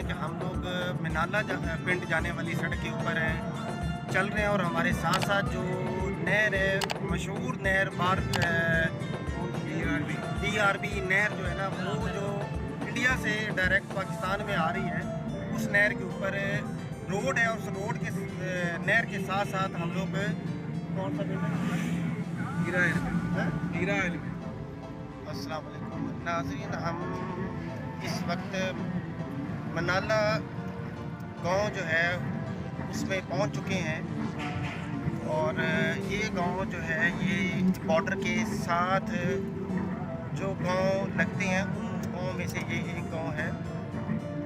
कि हम लोग मिनाला पिंड जाने वाली सड़क के ऊपर हैं, चल रहे हैं और हमारे साथ साथ जो नहर है, मशहूर नहर DRB नहर जो है ना, वो जो इंडिया से डायरेक्ट पाकिस्तान में आ रही है, उस नहर के ऊपर रोड है और उस रोड के नहर के साथ साथ हम लोग कौन सा पिंड है? अस्सलाम वालेकुम नाज़रीन, हम इस वक्त मनाला गांव जो है उसमें पहुंच चुके हैं और ये गांव जो है ये बॉर्डर के साथ जो गांव लगते हैं उन गांव में से ये एक गांव है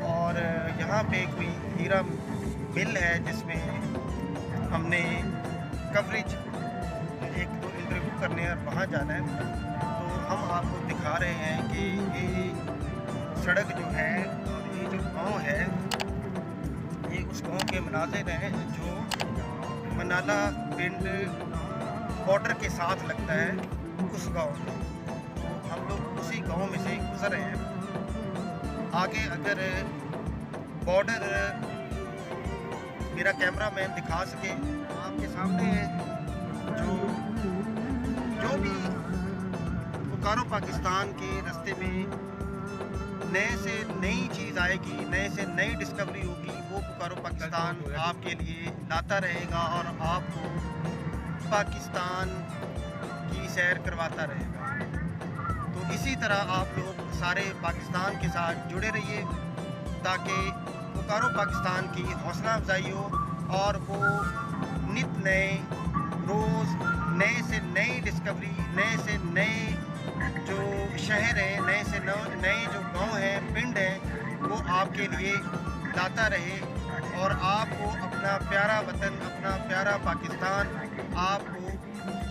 और यहाँ पे कोई हीरा मिल है जिसमें हमने कवरेज एक दो इंटरव्यू करने और वहाँ जाना है। तो हम आपको दिखा रहे हैं कि ये सड़क जो है और ये जो गांव है ये उस गांव के मनाज़िर हैं जो मनाला पिंड बॉर्डर के साथ लगता है उस गांव में। तो हम लोग उसी गांव में से गुजर रहे हैं। आगे अगर बॉर्डर मेरा कैमरा मैन दिखा सके, आपके सामने जो भी पुकारो पाकिस्तान के रास्ते में नए से नई चीज़ आएगी, नए से नई डिस्कवरी होगी, वो पुकारो पाकिस्तान आपके लिए लाता रहेगा और आपको पाकिस्तान की सैर करवाता रहेगा। तो इसी तरह आप लोग सारे पाकिस्तान के साथ जुड़े रहिए ताकि पुकारो पाकिस्तान की हौसला अफजाई हो और वो नित नए रोज़ नए से नई डिस्कवरी, नए से नए जो शहर हैं, नए से नए जो गांव हैं, पिंड हैं, वो आपके लिए लाता रहे और आपको अपना प्यारा वतन, अपना प्यारा पाकिस्तान आपको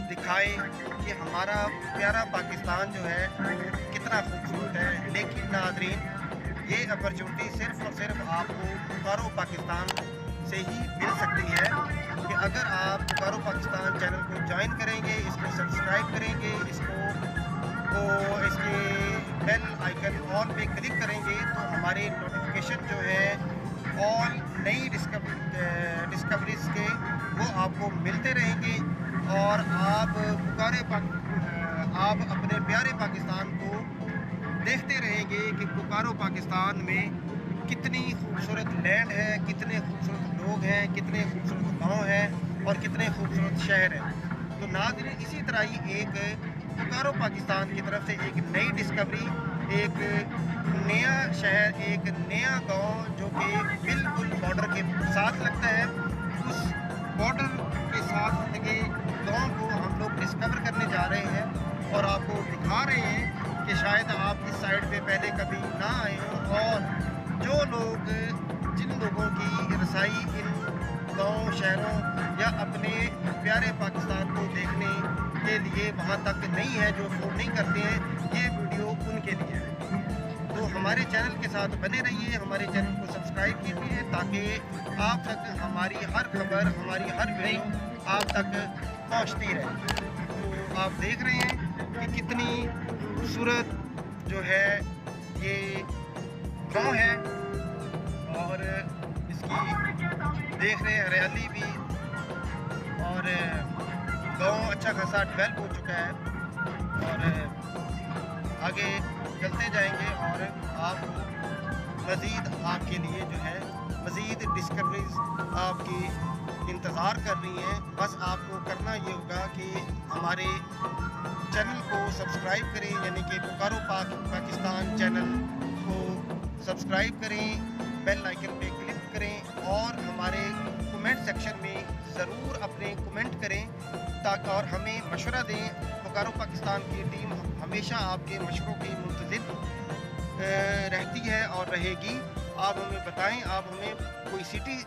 दिखाए कि हमारा प्यारा पाकिस्तान जो है वो कितना खूबसूरत है। लेकिन नाज़रीन, ये अपॉर्चुनिटी सिर्फ़ और सिर्फ आपको पुकारो पाकिस्तान से ही मिल सकती है कि अगर आप पुकारो पाकिस्तान चैनल को ज्वाइन करेंगे, इसको सब्सक्राइब करेंगे, इसके बेल आइकन ऑल पे क्लिक करेंगे तो हमारे नोटिफिकेशन जो है ऑल नई डिस्कवरीज़ के वो आपको मिलते रहेंगे और आप अपने प्यारे पाकिस्तान को देखते रहेंगे कि पुकारो पाकिस्तान में कितनी खूबसूरत लैंड है, कितने खूबसूरत लोग हैं, कितने खूबसूरत गांव हैं और कितने खूबसूरत शहर हैं। तो नाज़रीन, इसी तरह ही एक पुकारो पाकिस्तान की तरफ से एक नई डिस्कवरी, एक नया शहर, एक नया गांव जो कि बिल्कुल बॉर्डर के साथ लगता है, उस बॉर्डर के साथ लगे गांव को हम लोग डिस्कवर करने जा रहे हैं और आपको दिखा रहे हैं कि शायद आप इस साइड पे पहले कभी ना आए हों और जिन लोगों की रसाई इन गांव शहरों या अपने प्यारे पाकिस्तान को देखने के लिए वहां तक नहीं है, जो अफोर्ड नहीं करते हैं, ये वीडियो उनके लिए है। तो हमारे चैनल के साथ बने रहिए, हमारे चैनल को सब्सक्राइब कीजिए ताकि आप तक हमारी हर खबर, हमारी हर वीडियो आप तक पहुंचती रहे। तो आप देख रहे हैं कि कितनी खूबसूरत जो है ये गांव है और इसकी देख रहे हैं हरियाली भी और गांव अच्छा खासा डेवलप हो चुका है और आगे चलते जाएंगे और आपको मज़ीद आपके लिए जो है मज़ीद डिस्कवरीज आपकी इंतज़ार कर रही हैं। बस आपको करना ये होगा कि हमारे चैनल को सब्सक्राइब करें, यानी कि पुकारो पाकिस्तान चैनल को सब्सक्राइब करें, बेल आइकन पे क्लिक करें और हमारे कमेंट सेक्शन में ज़रूर अपने कमेंट करें ताकि और हमें मशवरा दें। पुकारो पाकिस्तान की टीम हमेशा आपके मशवरों की मुंतज़िर रहती है और रहेगी। आप हमें बताएं, आप हमें कोई सिटी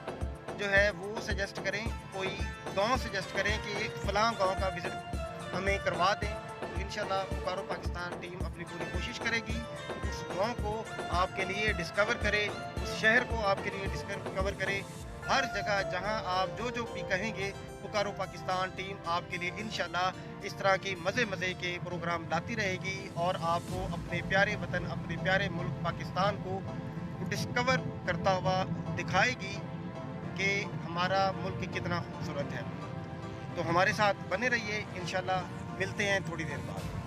जो है वो सजेस्ट करें, कोई गांव सजेस्ट करें कि फ़लाँ गांव का विज़िट हमें करवा दें। तो इंशाल्लाह पुकारो पाकिस्तान टीम अपनी पूरी कोशिश करेगी उस गांव को आपके लिए डिस्कवर करे, उस शहर को आपके लिए डिस्कवर करे। हर जगह जहां आप जो भी कहेंगे, पुकारो पाकिस्तान टीम आपके लिए इंशाल्लाह इस तरह की मज़े के प्रोग्राम लाती रहेगी और आपको अपने प्यारे वतन, अपने प्यारे मुल्क पाकिस्तान को वो डिस्कवर करता हुआ दिखाएगी कि हमारा मुल्क कितना खूबसूरत है। तो हमारे साथ बने रहिए, इंशाल्लाह मिलते हैं थोड़ी देर बाद।